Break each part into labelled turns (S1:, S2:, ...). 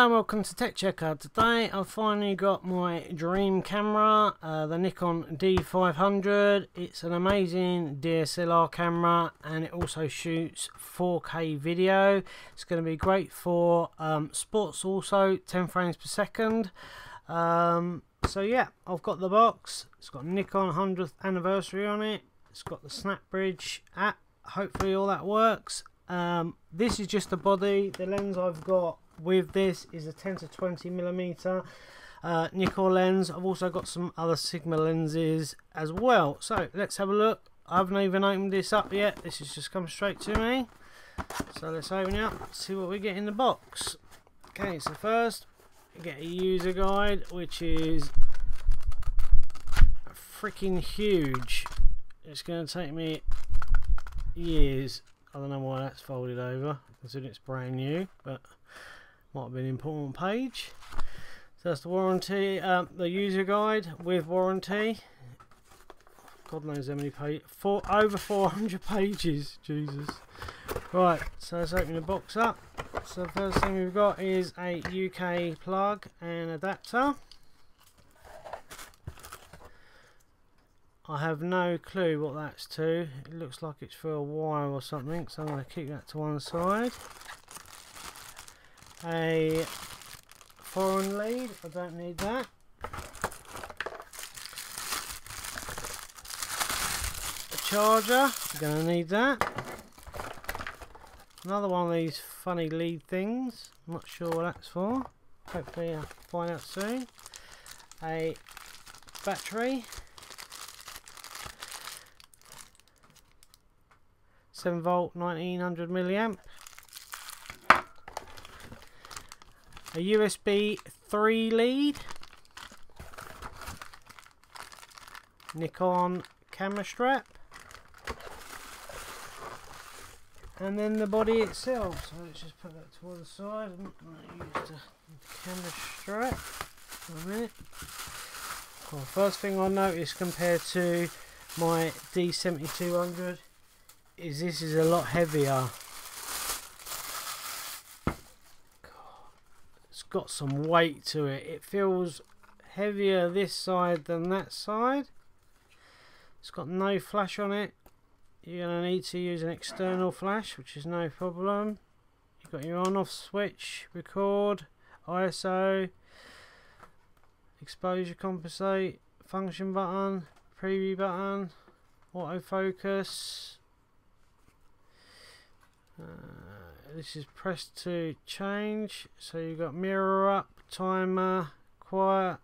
S1: and welcome to Techchecker. Today I've finally got my dream camera, the Nikon D500. It's an amazing DSLR camera and it also shoots 4K video. It's going to be great for sports also, 10 frames per second. So yeah, I've got the box. It's got Nikon 100th anniversary on it. It's got the Snap Bridge app. Hopefully all that works. This is just the body. The lens I've got with this is a 10 to 20 millimeter Nikon lens. I've also got some other Sigma lenses as well. So let's have a look. I haven't even opened this up yet. This has just come straight to me. So let's open it up, see what we get in the box. Okay, so first we get a user guide, which is freaking huge. It's going to take me years. I don't know why that's folded over, considering it's brand new, but might have been an important page. So that's the warranty, the user guide with warranty. God knows how many pages, over 400 pages, Jesus. Right, so let's open the box up. So the first thing we've got is a UK plug and adapter. I have no clue what that's to. It looks like it's for a wire or something, so I'm going to keep that to one side. A foreign lead, I don't need that. A charger, I'm going to need that. Another one of these funny lead things, I'm not sure what that's for. Hopefully I'll find out soon. A battery. 7 volt 1900 milliamp. A USB 3 lead. Nikon camera strap. And then the body itself. So let's just put that to one side. I'm not going to use the camera strap for a minute. Well, first thing I noticed compared to my D7200 is this is a lot heavier. God, it's got some weight to it. It feels heavier this side than that side. It's got no flash on it. You're going to need to use an external flash, which is no problem. You've got your on off switch, record, ISO, exposure compensate, function button, preview button, autofocus. This is press to change, so you've got mirror up, timer, quiet,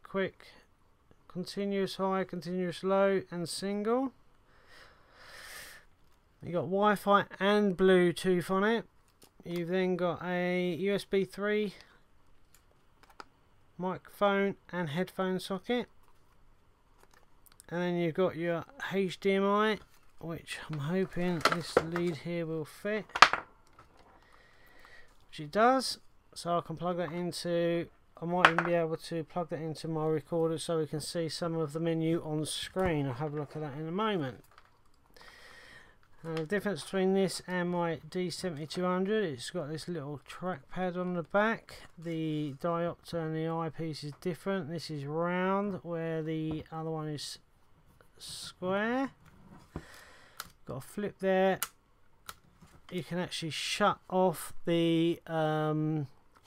S1: quick, continuous high, continuous low and single. You got Wi-Fi and Bluetooth on it. You've then got a USB 3 microphone and headphone socket, and then you've got your HDMI, which I'm hoping this lead here will fit, which it does. So I can plug that into, I might even be able to plug that into my recorder so we can see some of the menu on screen. I'll have a look at that in a moment. The difference between this and my D7200, it's got this little trackpad on the back. The diopter and the eyepiece is different. This is round where the other one is square. Got a flip there. You can actually shut off the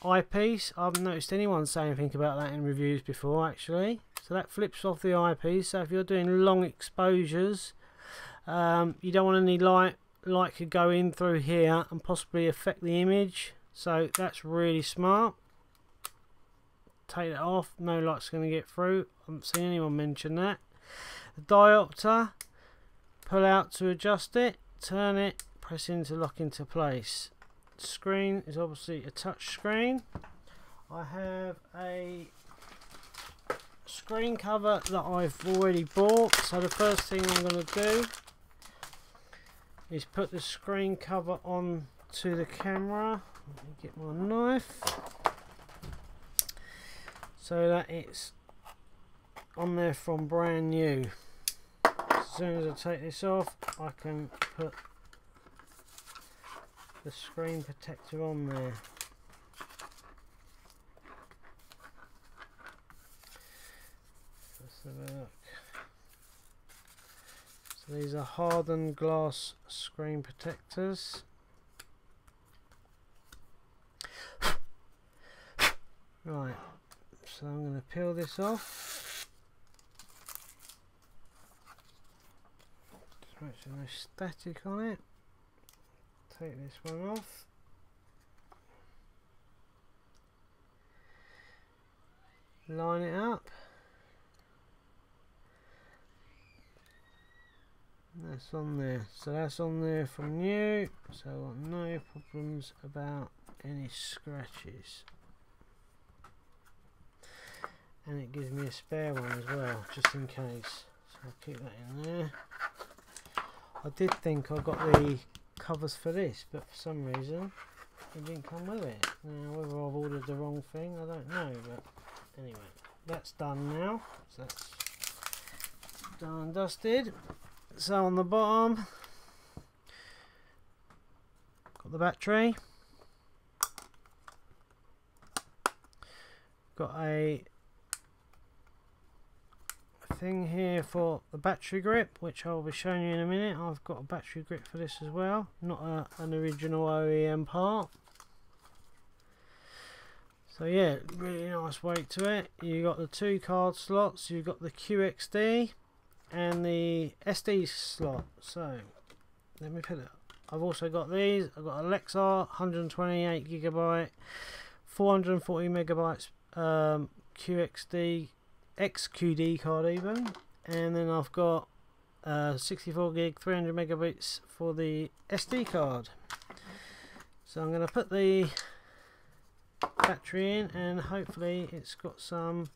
S1: eyepiece. I haven't noticed anyone say anything about that in reviews before, actually. So that flips off the eyepiece. So if you're doing long exposures, you don't want any light could go in through here and possibly affect the image. So that's really smart. Take that off. No light's going to get through. I haven't seen anyone mention that. The diopter. Pull out to adjust it, turn it, press in to lock into place. The screen is obviously a touch screen. I have a screen cover that I've already bought, so the first thing I'm going to do is put the screen cover on to the camera. Let me get my knife so that it's on there from brand new. As soon as I take this off, I can put the screen protector on there. Let's have a look. So these are hardened glass screen protectors. Right, so I'm going to peel this off. Just make sure no static on it. Take this one off. Line it up. That's on there. So that's on there from new. So I've got no problems about any scratches. And it gives me a spare one as well, just in case. So I'll keep that in there. I did think I got the covers for this, but for some reason it didn't come with it. Now whether I've ordered the wrong thing, I don't know, but anyway, that's done now. So that's done and dusted. So on the bottom, got the battery, got a thing here for the battery grip, which I'll be showing you in a minute. I've got a battery grip for this as well, not an original OEM part. So yeah, really nice weight to it. You got the 2 card slots, you've got the QXD and the SD slot. So let me put it. I've also got these. I've got a Lexar 128GB, 440 megabytes QXD, XQD card even, and then I've got 64 gig 300 megabits for the SD card. So I'm going to put the battery in, and hopefully it's got some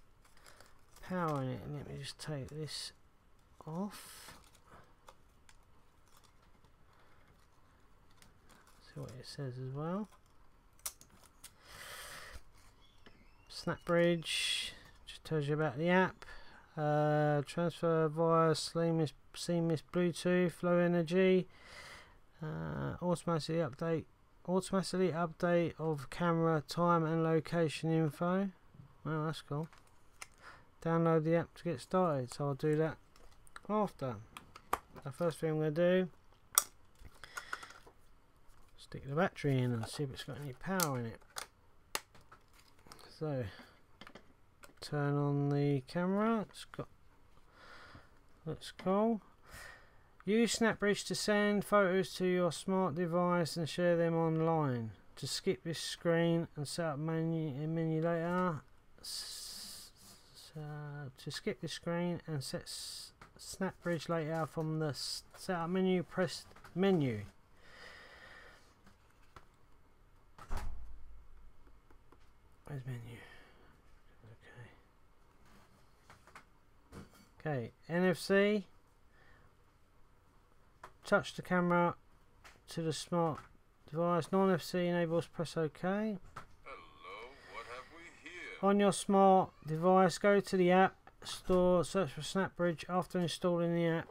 S1: power in it. And let me just take this off. See what it says as well. Snap bridge. Tells you about the app, transfer via seamless Bluetooth, low energy, automatically update of camera time and location info. Well, that's cool. Download the app to get started, so I'll do that after. The first thing I'm going to do, stick the battery in and see if it's got any power in it. So turn on the camera. Looks cool. Use SnapBridge to send photos to your smart device and share them online. To skip this screen and set up menu later. To skip this screen and set SnapBridge later from the setup menu, press menu. Where's menu? Okay, NFC, touch the camera to the smart device. Non-FC enables, press OK.
S2: Hello, what have we here?
S1: On your smart device, go to the app store, search for SnapBridge. After installing the app,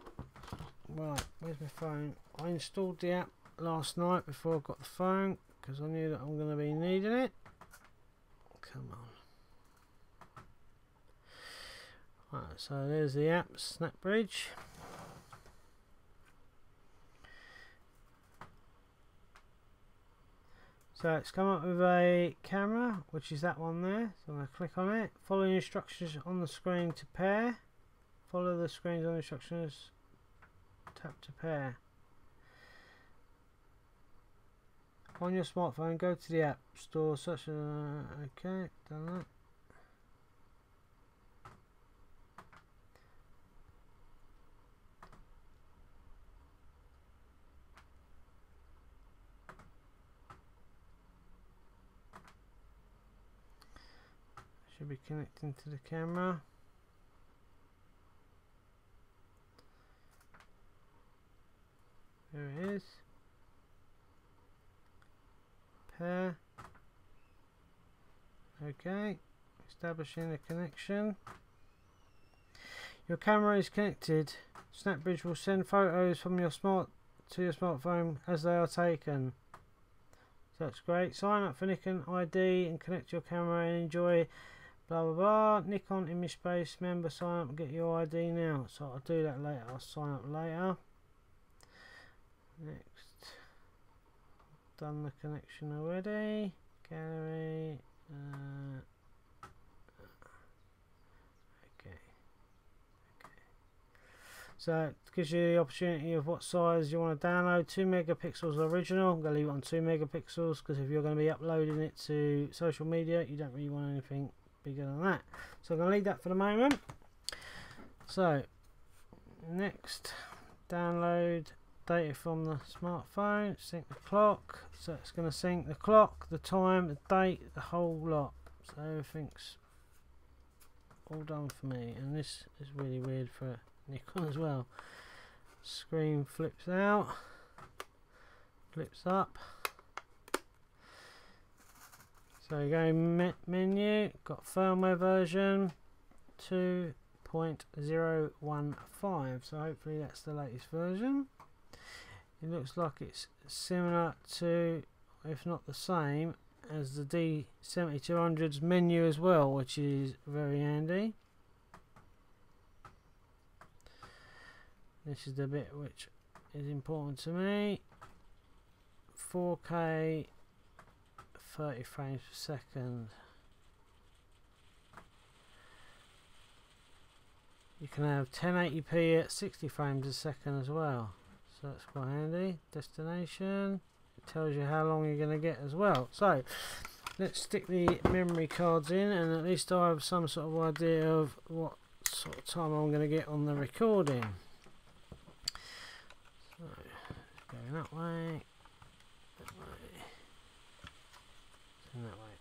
S1: right, where's my phone? I installed the app last night before I got the phone because I knew that I'm going to be needing it. Come on. Right, so there's the app, SnapBridge. So it's come up with a camera, which is that one there. So I'm going to click on it. Follow the instructions on the screen to pair. Follow the screens on the instructions. Tap to pair. On your smartphone, go to the app store, search. Okay, done that. Should be connecting to the camera. There it is. Pair. Okay. Establishing a connection. Your camera is connected. SnapBridge will send photos from your smartphone as they are taken. So that's great. Sign up for Nikon ID and connect your camera and enjoy blah blah blah. Nikon image space member, sign up and get your ID now. So I'll do that later. I'll sign up later. Next, done the connection already. Gallery. Okay. So it gives you the opportunity of what size you want to download. 2 megapixels original. I'm going to leave it on 2 megapixels because if you're going to be uploading it to social media, you don't really want anything bigger than that. So I'm going to leave that for the moment. So next, download data from the smartphone. Sync the clock. So it's going to sync the clock, the time, the date, the whole lot. So everything's all done for me, and this is really weird for Nikon as well. Screen flips out, flips up. So you go menu, got firmware version 2.015. So hopefully that's the latest version. It looks like it's similar to, if not the same, as the D7200's menu as well, which is very handy. This is the bit which is important to me. 4K 30 frames per second. You can have 1080p at 60 frames a second as well, so that's quite handy. Destination, it tells you how long you're going to get as well. So let's stick the memory cards in, and at least I have some sort of idea of what sort of time I'm going to get on the recording. So going that way, and that way.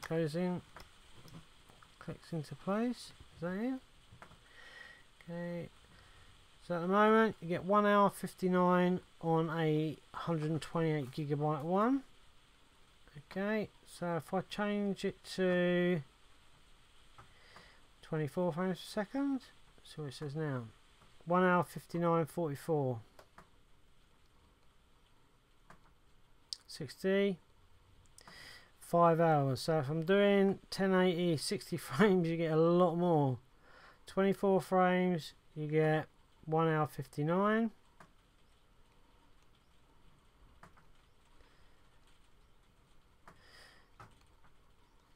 S1: Goes in, clicks into place. Is that it? Okay. So at the moment you get 1 hour 59 on a 128 gigabyte one. Okay. So if I change it to 24 frames per second, see what it says now. 1 hour 59.44. 60. 5 hours. So if I'm doing 1080 60 frames, you get a lot more. 24 frames, you get 1 hour 59.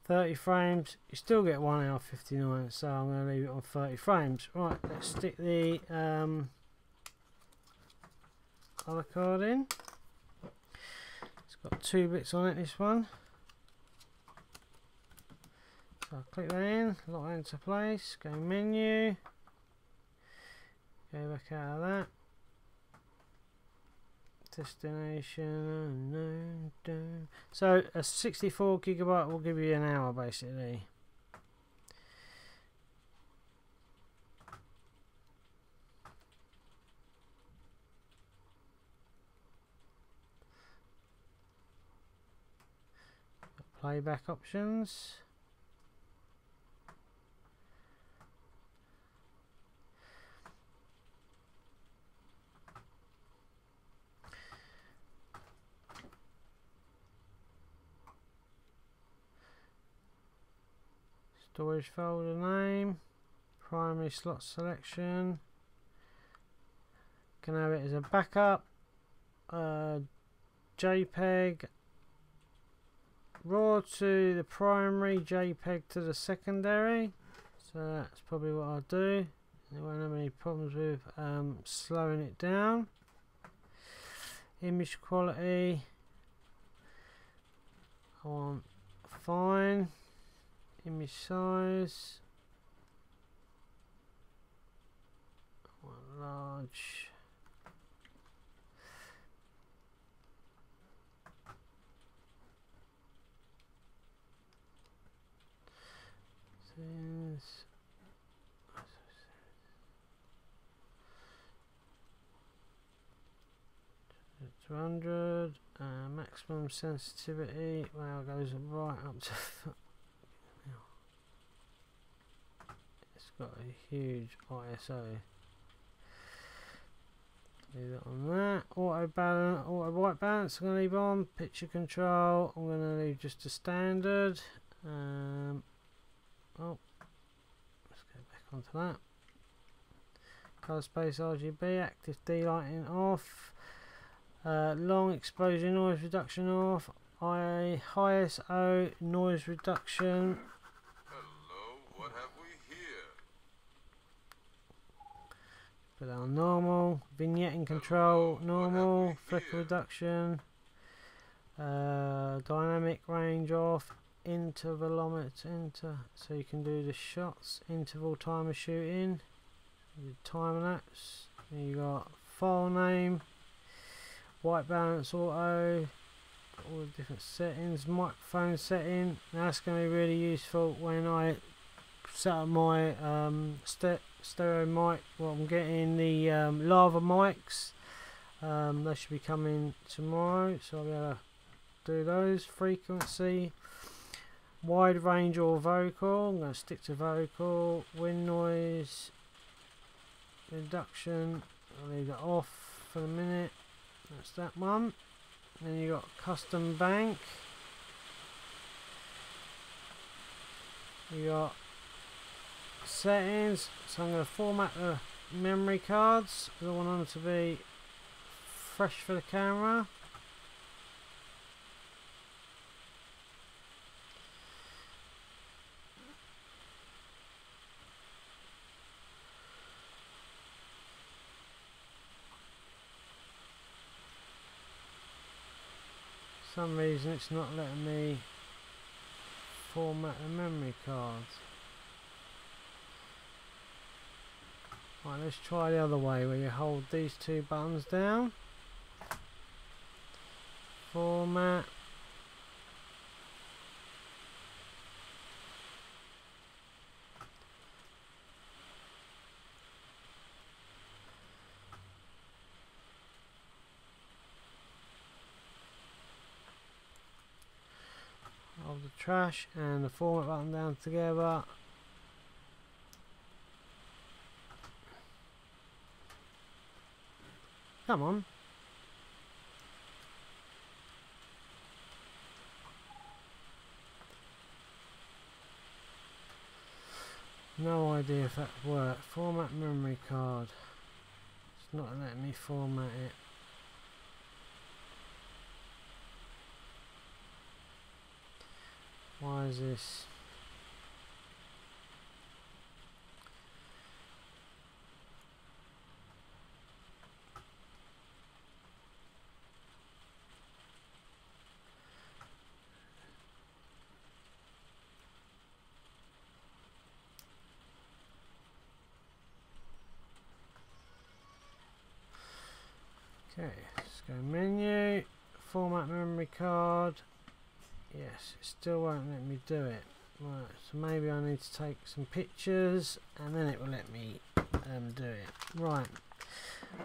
S1: 30 frames, you still get 1 hour 59. So I'm going to leave it on 30 frames. Right, let's stick the other card in. It's got 2 bits on it, this one. So I'll click that in, lock that into place, go menu, go back out of that, destination, so a 64 gigabyte will give you an hour basically. Playback options. Storage folder name, primary slot selection, can have it as a backup, JPEG, RAW to the primary, JPEG to the secondary, so that's probably what I'll do. There won't have any problems with slowing it down. Image quality, I want fine. Image size, large. Since 200, maximum sensitivity. Wow, goes right up to. Got a huge ISO. Leave it on that. Auto balance, auto white balance. I'm going to leave on. Picture control. I'm going to leave just a standard. Oh, let's go back onto that. Colour space RGB, active D-lighting off, long exposure noise reduction off, high ISO noise reduction.
S2: Hello, what have we here?
S1: Put that on normal, vignetting control, normal, flicker reduction, dynamic range off, intervalometer, so you can do the shots, interval time of shooting, time lapse. Then you got file name, white balance auto, all the different settings, microphone setting. Now that's going to be really useful when I set up my stereo mic. Well, I'm getting the lava mics. They should be coming tomorrow, so I'll be able to do those. Frequency, wide range or vocal. I'm going to stick to vocal. Wind noise reduction, I'll leave that off for a minute. That's that one. Then you got custom bank. You got settings. So I'm going to format the memory cards because I want them to be fresh for the camera. For some reason it's not letting me format the memory cards. Right, let's try the other way where you hold these two buttons down. Format. Hold the trash and the format button down together. Come on. No idea if that worked. Format memory card. It's not letting me format it. Why is this? Okay, let's go menu, format memory card. Yes, it still won't let me do it. Right, so maybe I need to take some pictures and then it will let me do it. Right,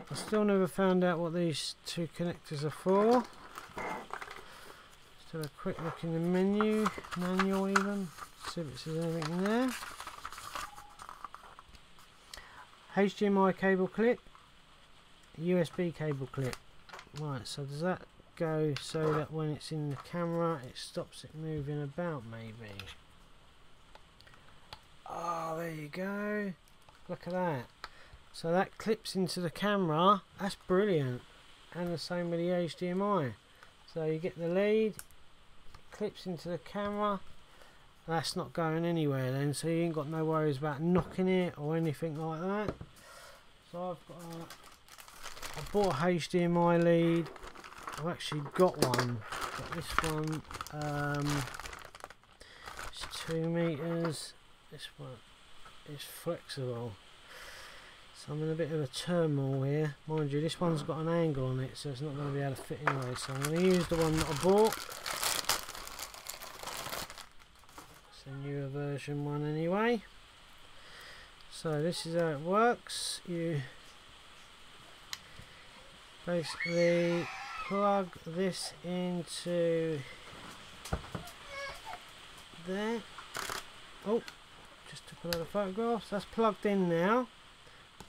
S1: I still never found out what these two connectors are for. Just have a quick look in the manual even, see if it says anything in there. HDMI cable clip, USB cable clip. Right, so does that go so that when it's in the camera it stops it moving about maybe? Oh, there you go, look at that. So that clips into the camera, that's brilliant. And the same with the HDMI. So you get the lead, clips into the camera, that's not going anywhere then, so you ain't got no worries about knocking it or anything like that. So I bought a HDMI lead. I've actually got one. Got this one. It's 2 meters. This one is flexible. So I'm in a bit of a turmoil here. Mind you, this one's got an angle on it, so it's not going to be able to fit anyway. So I'm going to use the one that I bought. It's a newer version one anyway. So this is how it works. You basically plug this into there. Oh, just took a lot of photographs. That's plugged in now.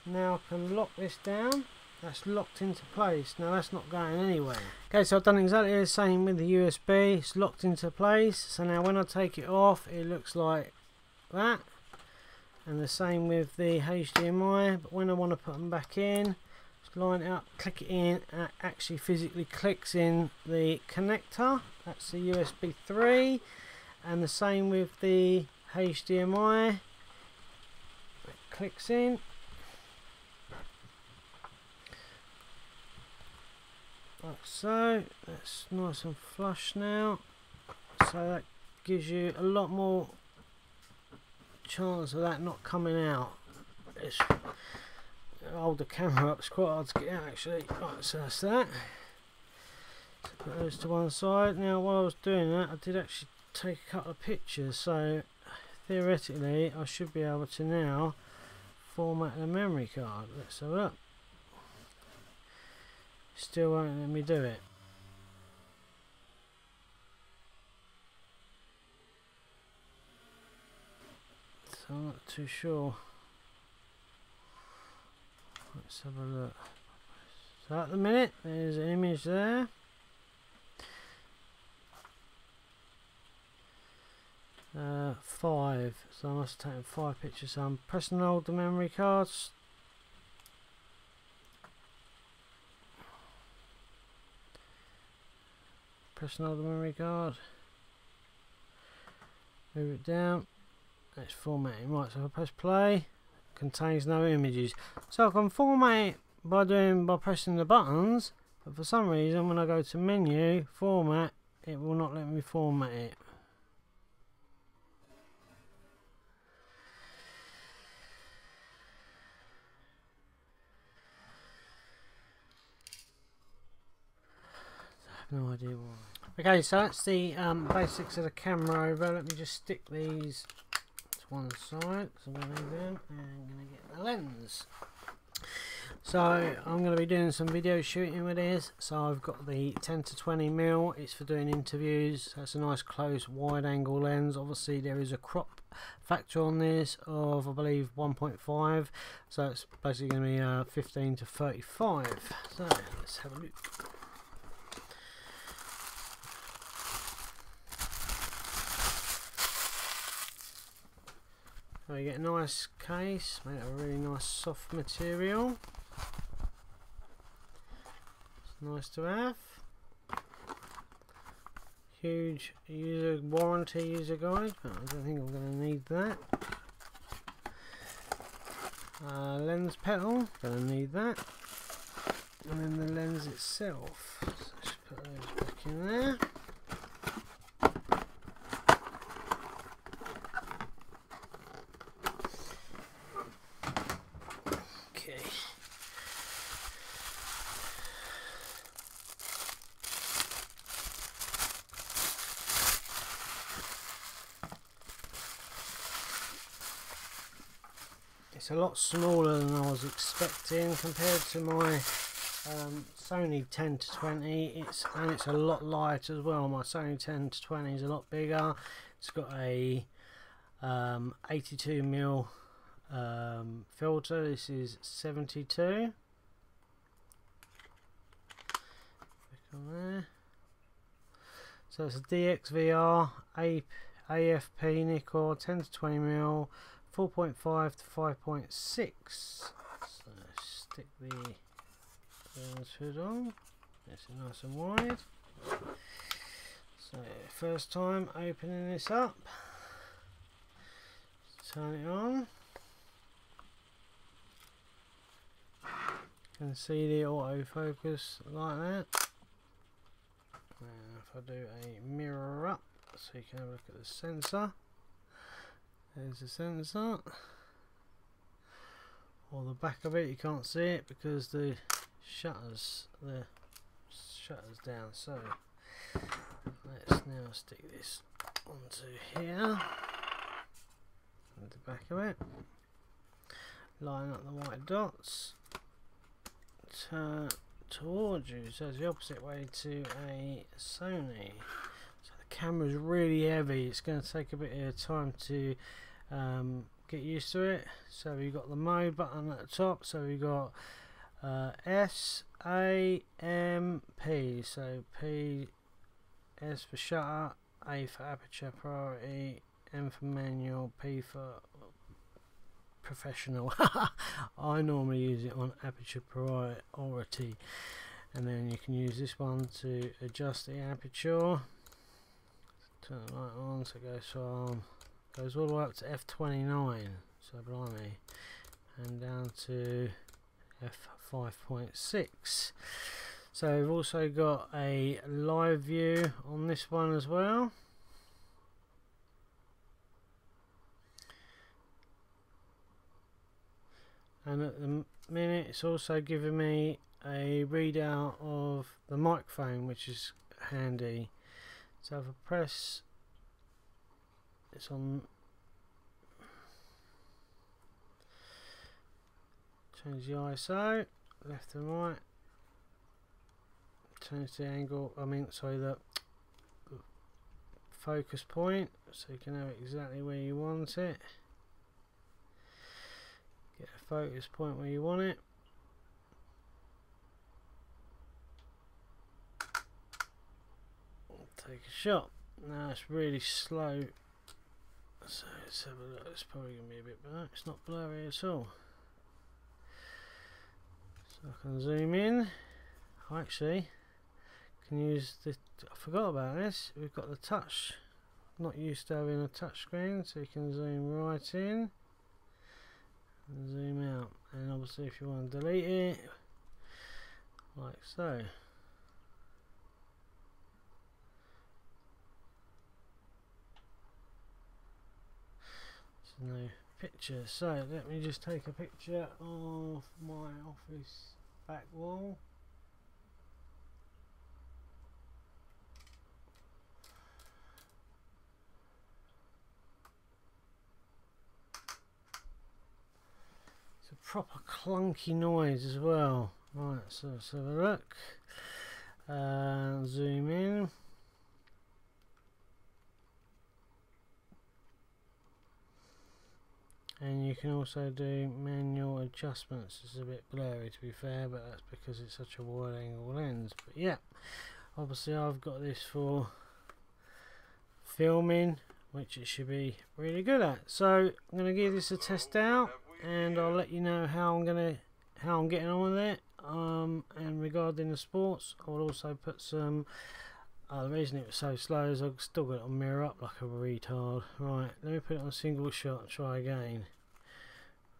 S1: Now I can lock this down. That's locked into place. Now that's not going anywhere. Okay, so I've done exactly the same with the USB. It's locked into place. So now when I take it off, it looks like that. And the same with the HDMI, but when I want to put them back in, just line it up, click it in, and it actually physically clicks in the connector. That's the USB 3, and the same with the HDMI. It clicks in. Like so. That's nice and flush now. So that gives you a lot more chance of that not coming out. It's hold the camera up, it's quite hard to get out actually. Right, so that's that. So put those to one side. Now while I was doing that, I did actually take a couple of pictures, so theoretically I should be able to now format the memory card. Let's have a look. Still won't let me do it. So I'm not too sure. Let's have a look. So at the minute there's an image there. Five. So I must have taken 5 pictures. So I'm pressing and hold the memory cards. Press and hold the memory card. Move it down. It's formatting. Right, so if I press play, contains no images. So I can format it by pressing the buttons, but for some reason when I go to menu, format, it will not let me format it. I have no idea why. Okay, so that's the basics of the camera over. Let me just stick these to one side, so I'm going to leave them, and I'm going to get the lens. So I'm going to be doing some video shooting with this. So I've got the 10 to 20mm. It's for doing interviews. So it's a nice close wide angle lens. Obviously there is a crop factor on this of I believe 1.5. So it's basically going to be 15 to 35. So let's have a look. So you get a nice case, made of a really nice soft material. It's nice to have. Huge user warranty, user guide, but I don't think I'm going to need that. Lens petal, going to need that. And then the lens itself. So let's put those back in there. It's a lot smaller than I was expecting compared to my Sony 10 to 20. And it's a lot lighter as well. My Sony 10 to 20 is a lot bigger. It's got a 82mm filter. This is 72. Click on there. So it's a DXVR AFP Nikon 10 to 20mm. 4.5 to 5.6. So stick the lens hood on. It's nice and wide. So first time opening this up. Turn it on. You can see the autofocus like that. And if I do a mirror up, so you can have a look at the sensor. There's the sensor. Or the back of it, you can't see it because the shutters down. So let's now stick this onto here. And the back of it. Line up the white dots. Turn towards you. So it's the opposite way to a Sony. So the camera's really heavy. It's going to take a bit of time to get used to it. So we've got the mode button at the top. So we've got S, A, M, P. So P, S for shutter, A for aperture priority, M for manual, P for professional. I normally use it on aperture priority, and then you can use this one to adjust the aperture. Turn the light on so it goes all the way up to f29, so blimey, and down to f5.6. So we've also got a live view on this one as well. And at the minute it's also giving me a readout of the microphone, which is handy. So if I press, it's on, change the ISO, left and right, change the angle, the focus point, so you can have it exactly where you want it. Get a focus point where you want it. Take a shot. Now it's really slow, so let's have a look. It's probably going to be a bit blurry. It's not blurry at all. So I can zoom in. I actually can use the, I forgot about this, we've got the touch. Not used to having a touch screen, so you can zoom right in and zoom out, and obviously if you want to delete it, like so. No picture, so let me just take a picture of my office back wall. It's a proper clunky noise as well. Right, so let's have a look. Zoom in. And you can also do manual adjustments. It's a bit blurry to be fair, but that's because it's such a wide angle lens. But yeah, obviously I've got this for filming, which it should be really good at. So I'm going to give this a test out, and I'll let you know how I'm getting on with it. And regarding the sports, I will also put some. The reason it was so slow is I've still got it on mirror up like a retard. Right, let me put it on single shot and try again.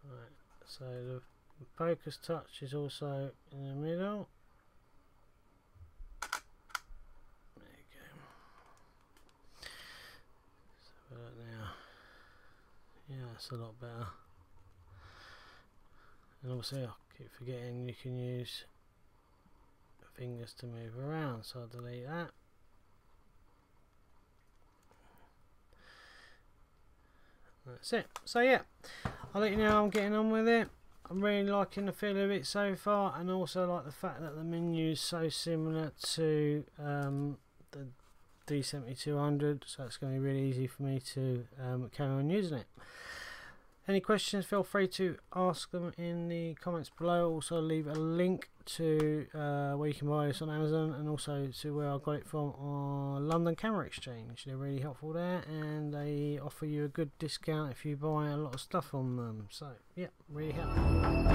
S1: Right, so the focus touch is also in the middle. There you go. So now, yeah, it's a lot better. And obviously I keep forgetting you can use fingers to move around, so I'll delete that. That's it. So yeah, I'll let you know how I'm getting on with it. I'm really liking the feel of it so far, and also like the fact that the menu is so similar to the D200, so it's going to be really easy for me to carry on using it. Any questions, feel free to ask them in the comments below. Also leave a link to where you can buy this on Amazon, and also to where I got it from on London Camera Exchange. They're really helpful there, and they offer you a good discount if you buy a lot of stuff on them. So yeah, really helpful.